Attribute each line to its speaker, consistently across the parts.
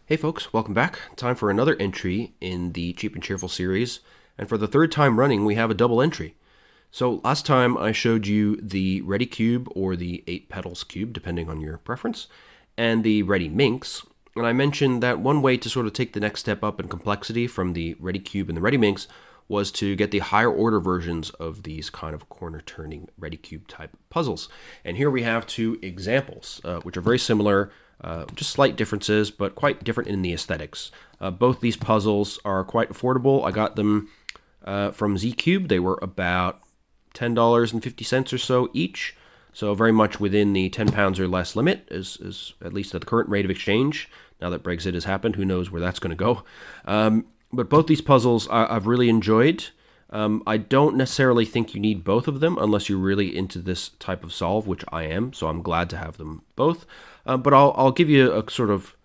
Speaker 1: Hey folks, welcome back. Time for another entry in the Cheap and Cheerful series, and for the third time running we have a double entry. So last time I showed you the Redi Cube, or the 8 petals cube, depending on your preference, and the Redi Minx, and I mentioned that one way to sort of take the next step up in complexity from the Redi Cube and the Redi Minx was to get the higher order versions of these kind of corner-turning Redi Cube type puzzles. And here we have two examples, which are very similar, just slight differences, but quite different in the aesthetics. Both these puzzles are quite affordable. I got them from Redi Cube. They were about $10.50 or so each, so very much within the £10 or less limit, is at least at the current rate of exchange. Now that Brexit has happened, who knows where that's going to go. But both these puzzles I've really enjoyed. I don't necessarily think you need both of them unless you're really into this type of solve, which I am, so I'm glad to have them both. But I'll give you a sort of,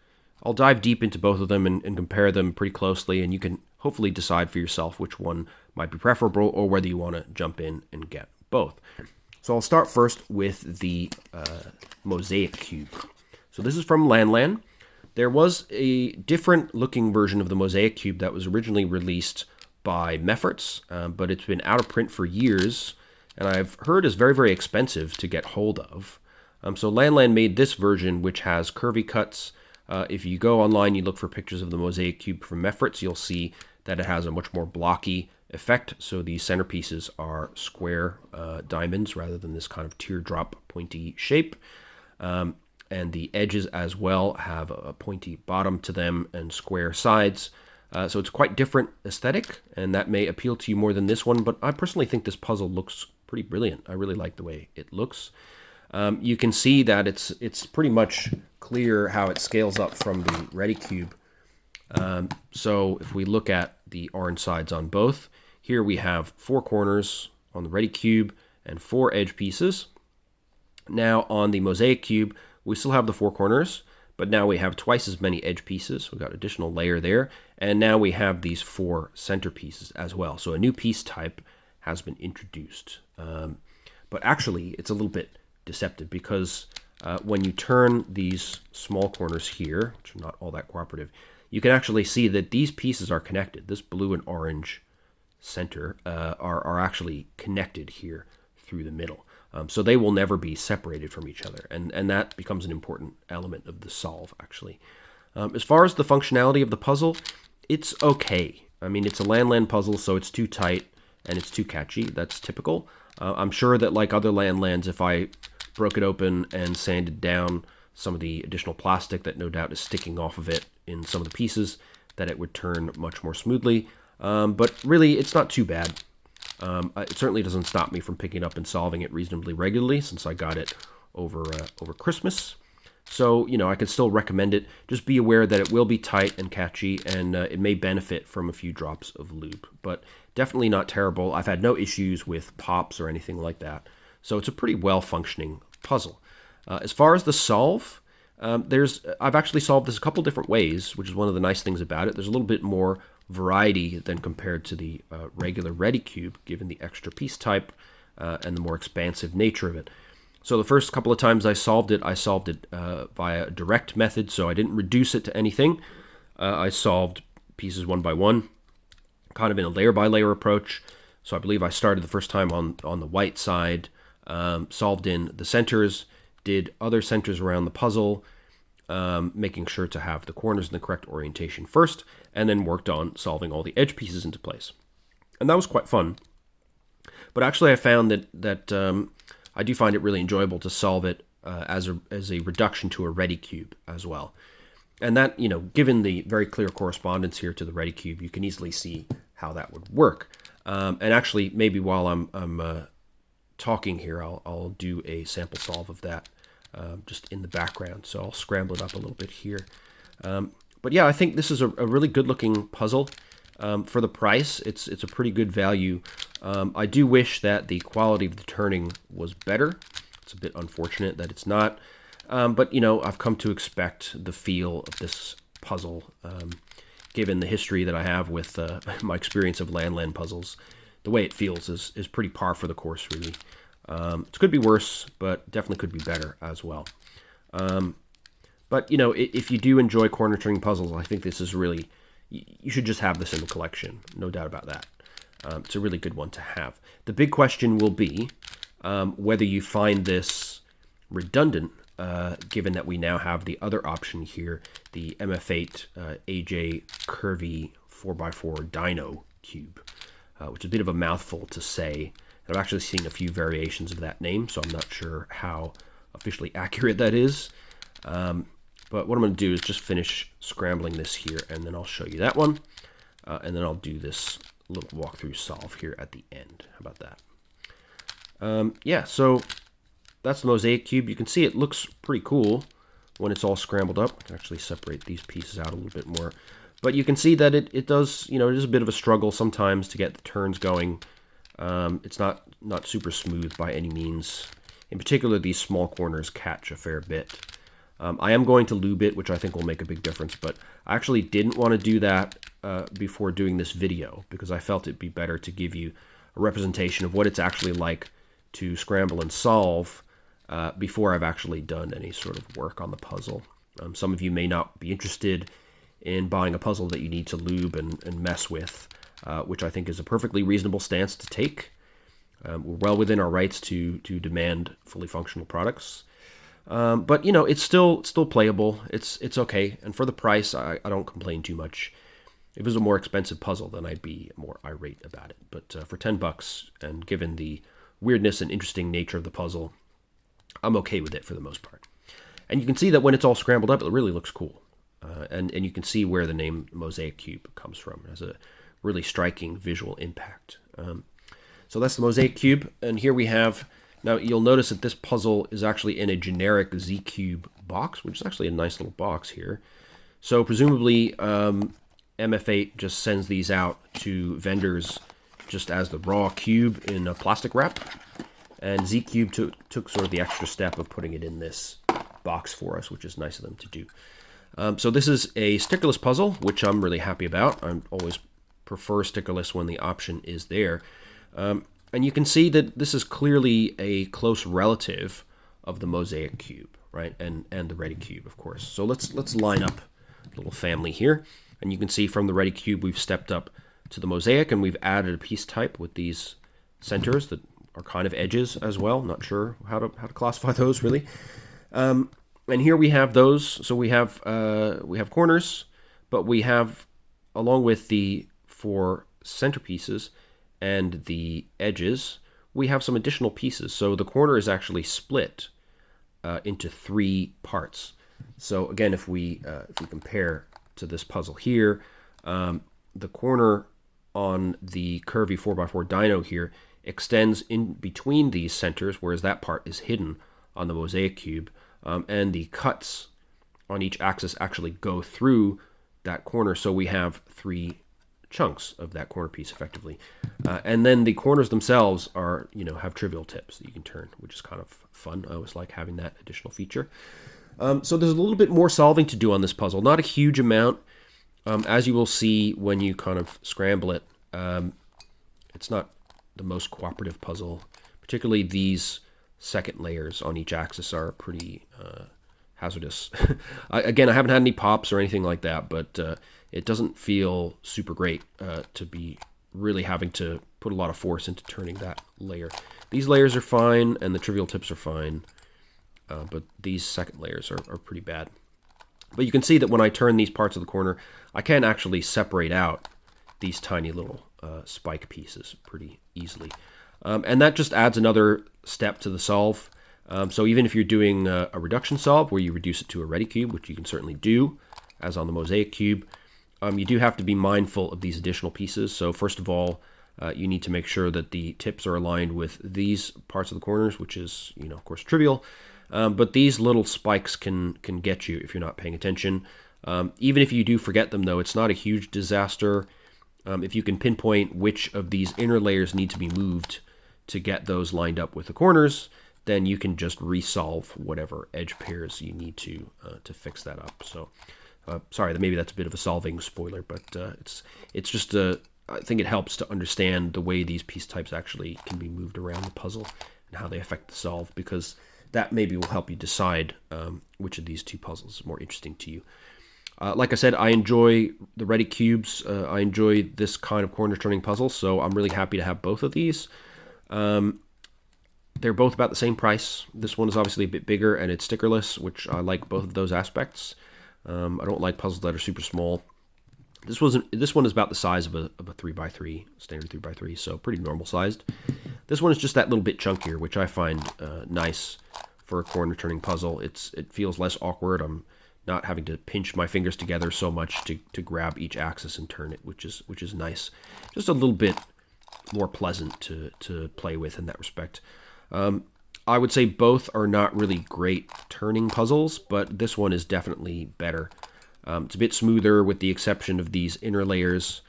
Speaker 1: I'll dive deep into both of them and compare them pretty closely, and you can hopefully decide for yourself which one might be preferable or whether you want to jump in and get both. So I'll start first with the Mosaic Cube. So this is from LanLan. There was a different looking version of the Mosaic Cube that was originally released by Mefferts, but it's been out of print for years, and I've heard is very, very expensive to get hold of. So LanLan made this version, which has curvy cuts. If you go online, you look for pictures of the Mosaic Cube from Mefferts, you'll see that it has a much more blocky effect. So these centerpieces are square diamonds rather than this kind of teardrop pointy shape. And the edges as well have a pointy bottom to them and square sides. So it's quite different aesthetic, and that may appeal to you more than this one, but I personally think this puzzle looks pretty brilliant. I really like the way it looks. You can see that it's pretty much clear how it scales up from the Redi Cube. So if we look at the orange sides on both, here we have 4 corners on the Redi Cube and 4 edge pieces. Now on the Mosaic Cube, we still have the 4 corners, but now we have twice as many edge pieces. We've got additional layer there, and now we have these 4 center pieces as well. So a new piece type has been introduced. But actually, it's a little bit deceptive because when you turn these small corners here, which are not all that cooperative, you can actually see that these pieces are connected. This blue and orange center are actually connected here through the middle. So they will never be separated from each other, and that becomes an important element of the solve, actually. As far as the functionality of the puzzle, it's okay. I mean, it's a LanLan puzzle, so it's too tight and it's too catchy. That's typical. I'm sure that like other LanLans, if I broke it open and sanded down some of the additional plastic that no doubt is sticking off of it in some of the pieces, that it would turn much more smoothly. But really, it's not too bad. It certainly doesn't stop me from picking it up and solving it reasonably regularly, since I got it over Christmas. So, you know, I can still recommend it. Just be aware that it will be tight and catchy, and it may benefit from a few drops of lube. But definitely not terrible. I've had no issues with pops or anything like that. So it's a pretty well-functioning puzzle. As far as the solve, I've actually solved this a couple different ways, which is one of the nice things about it. There's a little bit more variety than compared to the regular Redi Cube, given the extra piece type and the more expansive nature of it. So the first couple of times I solved it via a direct method, so I didn't reduce it to anything. I solved pieces one by one, kind of in a layer-by-layer approach. So I believe I started the first time on the white side, solved in the centers, did other centers around the puzzle, making sure to have the corners in the correct orientation first, and then worked on solving all the edge pieces into place. And that was quite fun. But actually I found that I do find it really enjoyable to solve it as a reduction to a Redi Cube as well. And that, you know, given the very clear correspondence here to the Redi Cube, you can easily see how that would work. And actually, maybe while I'm talking here, I'll do a sample solve of that just in the background. So I'll scramble it up a little bit here. But yeah, I think this is a really good-looking puzzle. For the price, it's a pretty good value. I do wish that the quality of the turning was better. It's a bit unfortunate that it's not. But, you know, I've come to expect the feel of this puzzle, given the history that I have with my experience of LanLan puzzles. The way it feels is pretty par for the course, really. It could be worse, but definitely could be better as well. But, you know, if you do enjoy corner turning puzzles, I think this is really, you should just have this in the collection. No doubt about that. It's a really good one to have. The big question will be whether you find this redundant, given that we now have the other option here, the MF8 AJ Curvy 4x4 Dino Cube, which is a bit of a mouthful to say. I've actually seen a few variations of that name, so I'm not sure how officially accurate that is. But what I'm going to do is just finish scrambling this here, and then I'll show you that one. And then I'll do this little walkthrough solve here at the end. How about that? Yeah, so that's the Mosaic Cube. You can see it looks pretty cool when it's all scrambled up. I can actually separate these pieces out a little bit more. But you can see that it does, you know, it is a bit of a struggle sometimes to get the turns going. It's not super smooth by any means. In particular, these small corners catch a fair bit. I am going to lube it, which I think will make a big difference, but I actually didn't want to do that before doing this video because I felt it'd be better to give you a representation of what it's actually like to scramble and solve before I've actually done any sort of work on the puzzle. Some of you may not be interested in buying a puzzle that you need to lube and mess with, which I think is a perfectly reasonable stance to take. We're well within our rights to demand fully functional products. But, you know, it's still playable. It's okay. And for the price, I don't complain too much. If it was a more expensive puzzle, then I'd be more irate about it. But for $10, and given the weirdness and interesting nature of the puzzle, I'm okay with it for the most part. And you can see that when it's all scrambled up, it really looks cool. And you can see where the name Mosaic Cube comes from. It has a really striking visual impact. So that's the Mosaic Cube. And here we have... Now, you'll notice that this puzzle is actually in a generic Z Cube box, which is actually a nice little box here. So presumably, MF8 just sends these out to vendors just as the raw cube in a plastic wrap. And Z Cube took sort of the extra step of putting it in this box for us, which is nice of them to do. So this is a stickerless puzzle, which I'm really happy about. I always prefer stickerless when the option is there. And you can see that this is clearly a close relative of the Mosaic Cube, right? And the Redi Cube, of course. So let's line up a little family here. And you can see from the Redi Cube, we've stepped up to the Mosaic, and we've added a piece type with these centers that are kind of edges as well. Not sure how to classify those, really. And here we have those. So we have corners, but we have, along with the 4 centerpieces, and the edges, we have some additional pieces. So the corner is actually split into 3 parts. So again, if we compare to this puzzle here, the corner on the Curvy 4x4 Dino here extends in between these centers, whereas that part is hidden on the Mosaic Cube. And the cuts on each axis actually go through that corner. So we have 3 chunks of that corner piece effectively. And then the corners themselves are, you know, have trivial tips that you can turn, which is kind of fun. I always like having that additional feature. So there's a little bit more solving to do on this puzzle. Not a huge amount. As you will see when you kind of scramble it, it's not the most cooperative puzzle. Particularly these second layers on each axis are pretty hazardous. Again, I haven't had any pops or anything like that, but it doesn't feel super great to be really having to put a lot of force into turning that layer. These layers are fine, and the trivial tips are fine, but these second layers are pretty bad. But you can see that when I turn these parts of the corner, I can actually separate out these tiny little spike pieces pretty easily. And that just adds another step to the solve. So even if you're doing a reduction solve where you reduce it to a Redi Cube, which you can certainly do, as on the Mosaic Cube, you do have to be mindful of these additional pieces. So first of all, you need to make sure that the tips are aligned with these parts of the corners, which is, you know, of course, trivial. But these little spikes can get you if you're not paying attention. Even if you do forget them, though, it's not a huge disaster. If you can pinpoint which of these inner layers need to be moved to get those lined up with the corners, then you can just resolve whatever edge pairs you need to fix that up. So, sorry, maybe that's a bit of a solving spoiler, but it's just I think it helps to understand the way these piece types actually can be moved around the puzzle and how they affect the solve, because that maybe will help you decide which of these two puzzles is more interesting to you. Like I said, I enjoy the Redi Cubes. I enjoy this kind of corner turning puzzle, so I'm really happy to have both of these. They're both about the same price. This one is obviously a bit bigger and it's stickerless, which I like both of those aspects. I don't like puzzles that are super small. This one is about the size of a 3x3, standard 3x3, so pretty normal sized. This one is just that little bit chunkier, which I find nice for a corner turning puzzle. It feels less awkward. I'm not having to pinch my fingers together so much to grab each axis and turn it, which is nice. Just a little bit more pleasant to play with in that respect. I would say both are not really great turning puzzles, but this one is definitely better. It's a bit smoother with the exception of these inner layers,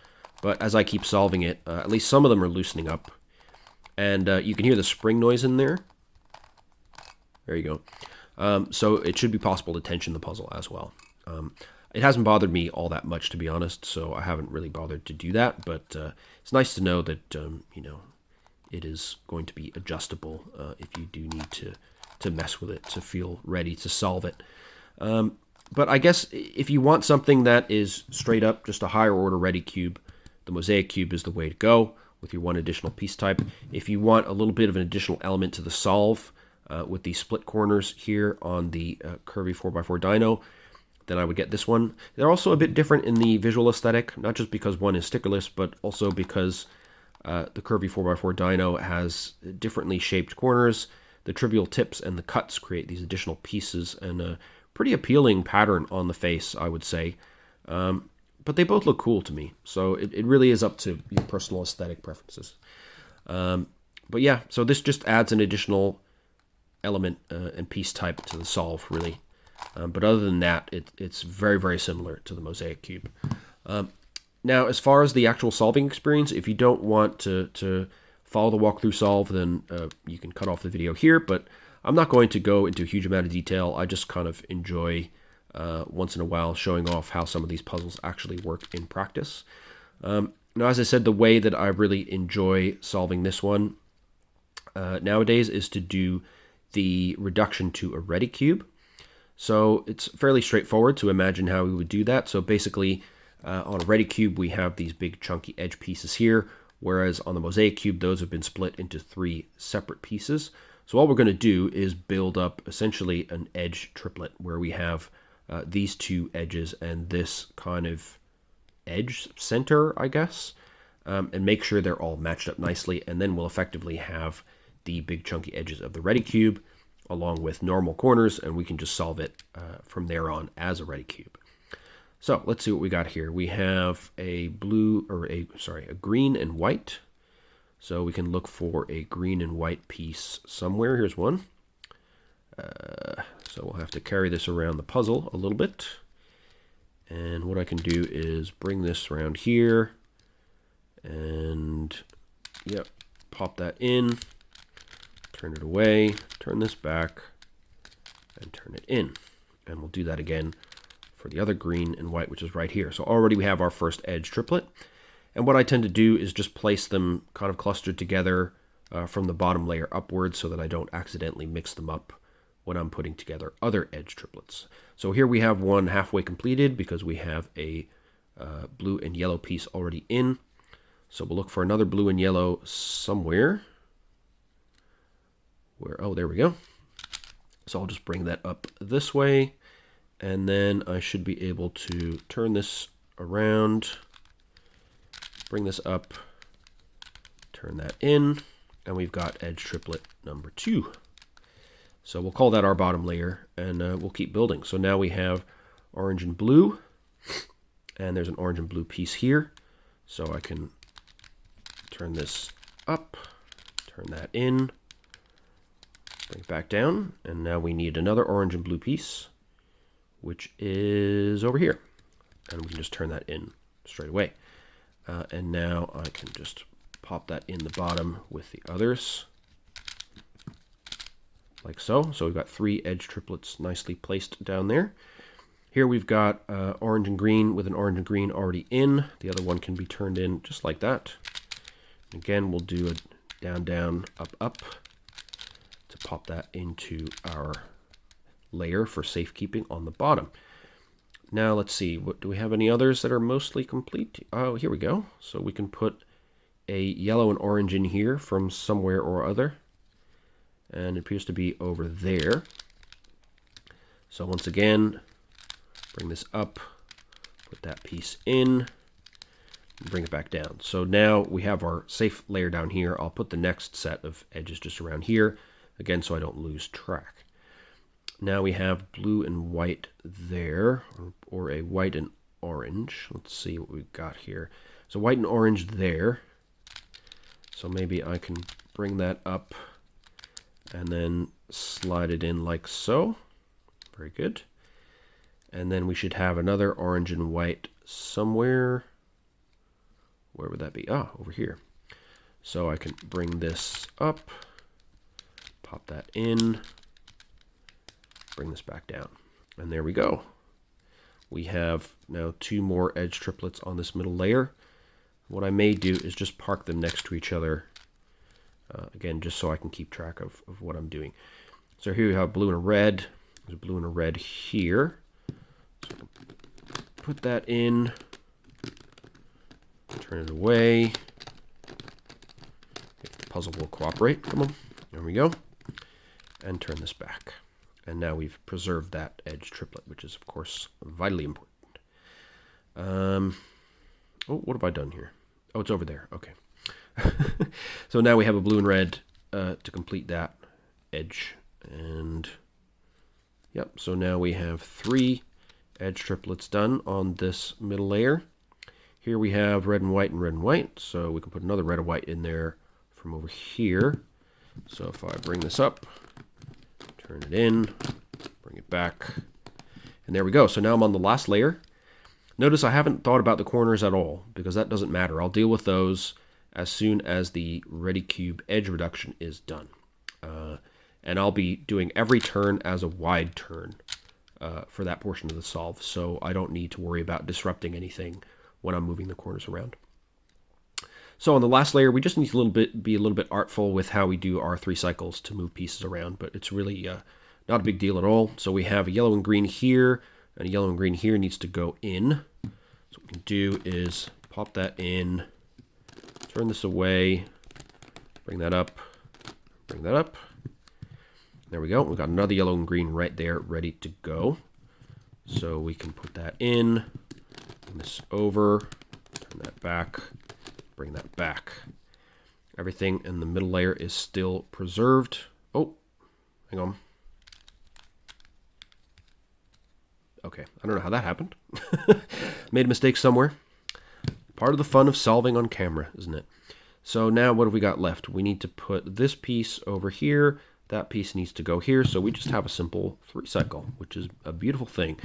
Speaker 1: but as I keep solving it, at least some of them are loosening up. And you can hear the spring noise in there. There you go. So it should be possible to tension the puzzle as well. It hasn't bothered me all that much, to be honest, so I haven't really bothered to do that, but it's nice to know that, it is going to be adjustable if you do need to mess with it, to feel ready to solve it. But I guess if you want something that is straight up just a higher order Redi Cube, the Mosaic Cube is the way to go with your one additional piece type. If you want a little bit of an additional element to the solve with these split corners here on the Curvy 4x4 Dino, then I would get this one. They're also a bit different in the visual aesthetic, not just because one is stickerless, but also because the Curvy 4x4 Dino has differently shaped corners. The trivial tips and the cuts create these additional pieces and a pretty appealing pattern on the face, I would say. But they both look cool to me, so it really is up to your personal aesthetic preferences. But yeah, so this just adds an additional element and piece type to the solve, really. But other than that, it's very, very similar to the Mosaic Cube. Now, as far as the actual solving experience, if you don't want to follow the walkthrough solve, then you can cut off the video here, but I'm not going to go into a huge amount of detail. I just kind of enjoy once in a while showing off how some of these puzzles actually work in practice. Now, as I said, the way that I really enjoy solving this one nowadays is to do the reduction to a Redi Cube. So it's fairly straightforward to imagine how we would do that. So basically, on a Redi Cube, we have these big chunky edge pieces here, whereas on the Mosaic Cube, those have been split into 3 separate pieces. So all we're going to do is build up essentially an edge triplet where we have these 2 edges and this kind of edge center, I guess, and make sure they're all matched up nicely, and then we'll effectively have the big chunky edges of the Redi Cube along with normal corners, and we can just solve it from there on as a Redi Cube. So let's see what we got here. We have a green and white. So we can look for a green and white piece somewhere. Here's one. So we'll have to carry this around the puzzle a little bit. And what I can do is bring this around here and, yep, pop that in, turn it away, turn this back, and turn it in. And we'll do that again for the other green and white, which is right here. So already we have our first edge triplet. And what I tend to do is just place them kind of clustered together from the bottom layer upwards so that I don't accidentally mix them up when I'm putting together other edge triplets. So here we have one halfway completed because we have a blue and yellow piece already in. So we'll look for another blue and yellow somewhere. Oh, there we go. So I'll just bring that up this way. And then I should be able to turn this around, bring this up, turn that in, and we've got edge triplet number 2. So we'll call that our bottom layer, and we'll keep building. So now we have orange and blue, and there's an orange and blue piece here. So I can turn this up, turn that in, bring it back down, and now we need another orange and blue piece, which is over here. And we can just turn that in straight away. And now I can just pop that in the bottom with the others, like so. So we've got 3 edge triplets nicely placed down there. Here we've got orange and green with an orange and green already in. The other one can be turned in just like that. Again, we'll do a down, down, up, up to pop that into our layer for safekeeping on the bottom. Now let's see, do we have any others that are mostly complete? Oh, here we go. So we can put a yellow and orange in here from somewhere or other. And it appears to be over there. So once again, bring this up, put that piece in, and bring it back down. So now we have our safe layer down here. I'll put the next set of edges just around here, again, so I don't lose track. Now we have blue and white there, or a white and orange. Let's see what we've got here. So white and orange there. So maybe I can bring that up and then slide it in like so. Very good. And then we should have another orange and white somewhere. Where would that be? Ah, over here. So I can bring this up, pop that in, bring this back down. And there we go. We have now 2 more edge triplets on this middle layer. What I may do is just park them next to each other, again, just so I can keep track of what I'm doing. So here we have blue and a red. There's a blue and a red here. So put that in, turn it away. If the puzzle will cooperate. Come on. There we go. And turn this back. And now we've preserved that edge triplet, which is, of course, vitally important. Oh, what have I done here? Oh, it's over there. Okay. So now we have a blue and red to complete that edge. And, yep, so now we have 3 edge triplets done on this middle layer. Here we have red and white, so we can put another red and white in there from over here. So if I bring this up, turn it in, bring it back, and there we go. So now I'm on the last layer. Notice I haven't thought about the corners at all, because that doesn't matter. I'll deal with those as soon as the Redi Cube edge reduction is done. And I'll be doing every turn as a wide turn for that portion of the solve, so I don't need to worry about disrupting anything when I'm moving the corners around. So on the last layer, we just need to be a little bit artful with how we do our 3 cycles to move pieces around, but it's really not a big deal at all. So we have a yellow and green here, and a yellow and green here needs to go in. So what we can do is pop that in, turn this away, bring that up, bring that up. There we go. We've got another yellow and green right there ready to go. So we can put that in, bring this over, turn that back, bring that back. Everything in the middle layer is still preserved. Oh, hang on. Okay, I don't know how that happened. Made a mistake somewhere. Part of the fun of solving on camera, isn't it? So now what have we got left? We need to put this piece over here. That piece needs to go here. So we just have a simple 3 cycle, which is a beautiful thing.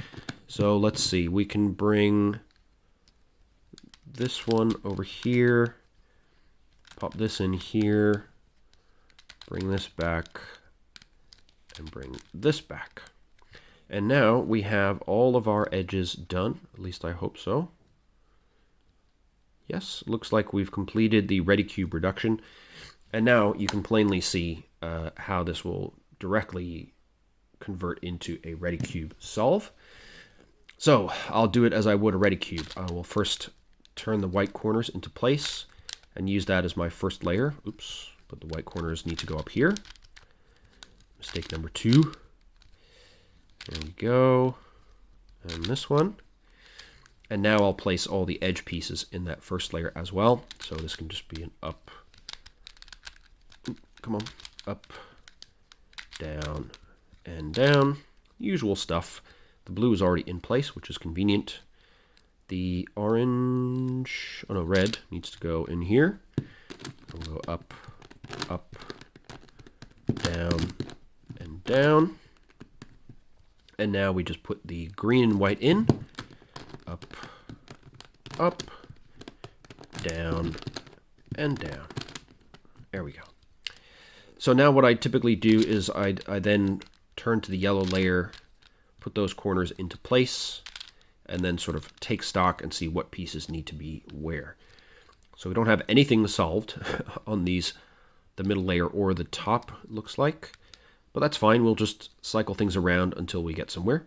Speaker 1: So let's see. We can bring this one over here. Pop this in here. Bring this back. And bring this back. And now we have all of our edges done. At least I hope so. Yes, looks like we've completed the Redi Cube reduction. And now you can plainly see how this will directly convert into a Redi Cube solve. So I'll do it as I would a Redi Cube. I will first turn the white corners into place and use that as my first layer. Oops, but the white corners need to go up here. Mistake number 2. There we go. And this one. And now I'll place all the edge pieces in that first layer as well. So this can just be an up. Come on. Up, down, and down. Usual stuff. The blue is already in place, which is convenient. The orange, oh no, red needs to go in here. We'll go up, up, down, and down. And now we just put the green and white in. Up, up, down, and down. There we go. So now what I typically do is I then turn to the yellow layer, put those corners into place, and then sort of take stock and see what pieces need to be where. So we don't have anything solved on these, the middle layer or the top, it looks like. but that's fine. We'll just cycle things around until we get somewhere.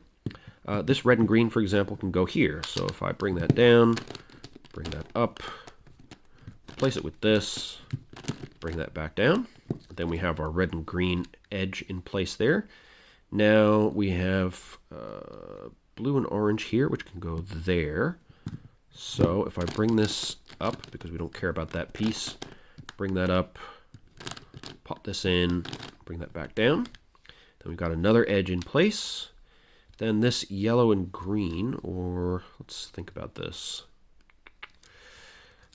Speaker 1: This red and green, for example, can go here. So if I bring that down, bring that up, place it with this, bring that back down. Then we have our red and green edge in place there. Now we have blue and orange here, which can go there. So if I bring this up, because we don't care about that piece, bring that up, pop this in, bring that back down. Then we've got another edge in place. Then this yellow and green, or let's think about this.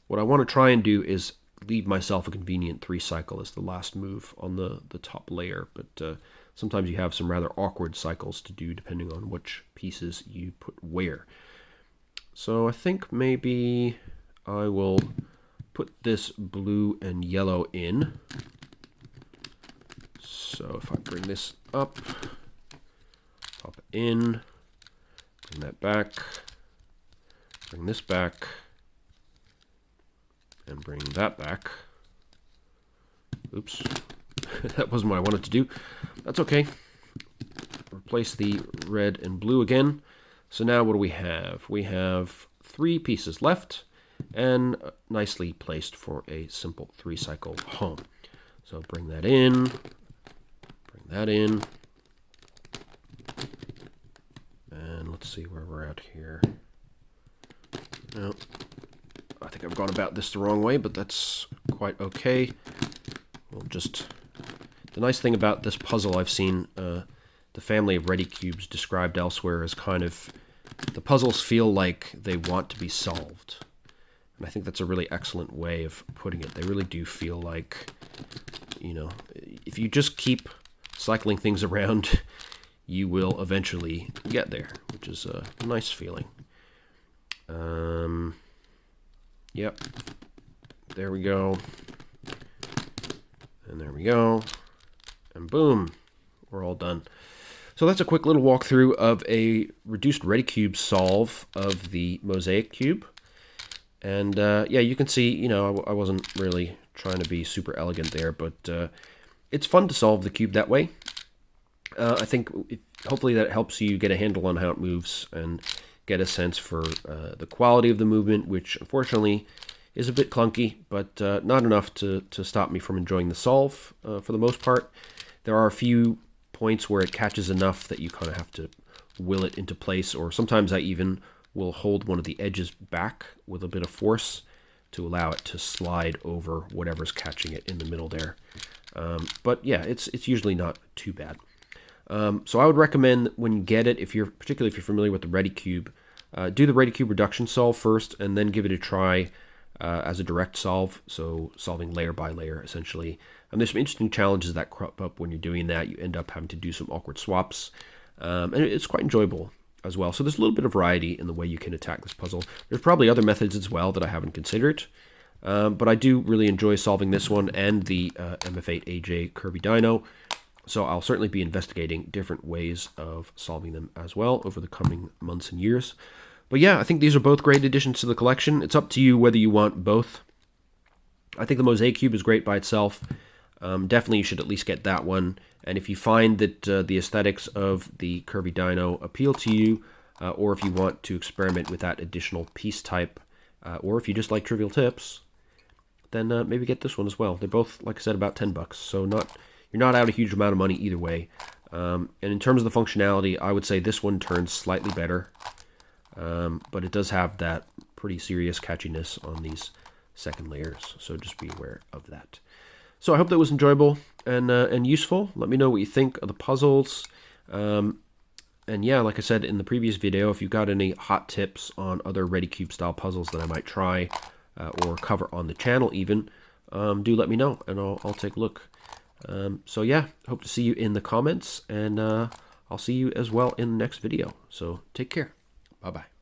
Speaker 1: What I want to try and do is leave myself a convenient 3-cycle as the last move on the top layer, but sometimes you have some rather awkward cycles to do depending on which pieces you put where. So I think maybe I will put this blue and yellow in. So if I bring this up, pop it in, bring that back, bring this back, and bring that back. Oops, that wasn't what I wanted to do. That's okay. Replace the red and blue again. So now what do we have? We have 3 pieces left and nicely placed for a simple 3-cycle home. So bring that in, bring that in, and let's see where we're at here. No, I think I've gone about this the wrong way, but that's quite okay. We'll just... The nice thing about this puzzle, I've seen the family of Redi Cubes described elsewhere as kind of... The puzzles feel like they want to be solved. And I think that's a really excellent way of putting it. They really do feel like, you know, if you just keep cycling things around, you will eventually get there, which is a nice feeling. Yep. There we go. And there we go. And boom, we're all done. So that's a quick little walkthrough of a reduced Redi Cube solve of the Mosaic Cube. And yeah, you can see, you know, I wasn't really trying to be super elegant there, but it's fun to solve the cube that way. I think hopefully that helps you get a handle on how it moves and get a sense for the quality of the movement, which unfortunately is a bit clunky, but not enough to stop me from enjoying the solve for the most part. There are a few points where it catches enough that you kind of have to will it into place, or sometimes I even will hold one of the edges back with a bit of force to allow it to slide over whatever's catching it in the middle there. But yeah, it's usually not too bad. So I would recommend when you get it, particularly if you're familiar with the Redi Cube, do the Redi Cube reduction solve first, and then give it a try as a direct solve, so solving layer by layer essentially. And there's some interesting challenges that crop up when you're doing that. You end up having to do some awkward swaps, and it's quite enjoyable as well. So there's a little bit of variety in the way you can attack this puzzle. There's probably other methods as well that I haven't considered, but I do really enjoy solving this one and the MF8AJ Curvy Dino. So I'll certainly be investigating different ways of solving them as well over the coming months and years. But yeah, I think these are both great additions to the collection. It's up to you whether you want both. I think the Mosaic Cube is great by itself. Definitely you should at least get that one. And if you find that the aesthetics of the Curvy Dino appeal to you, or if you want to experiment with that additional piece type, or if you just like trivial tips, then maybe get this one as well. They're both, like I said, about $10, so you're not out a huge amount of money either way. And in terms of the functionality, I would say this one turns slightly better, but it does have that pretty serious catchiness on these second layers, so just be aware of that. So I hope that was enjoyable and useful. Let me know what you think of the puzzles. And yeah, like I said in the previous video, if you've got any hot tips on other Redi Cube style puzzles that I might try or cover on the channel even, do let me know and I'll take a look. So yeah, hope to see you in the comments, and I'll see you as well in the next video. So take care. Bye-bye.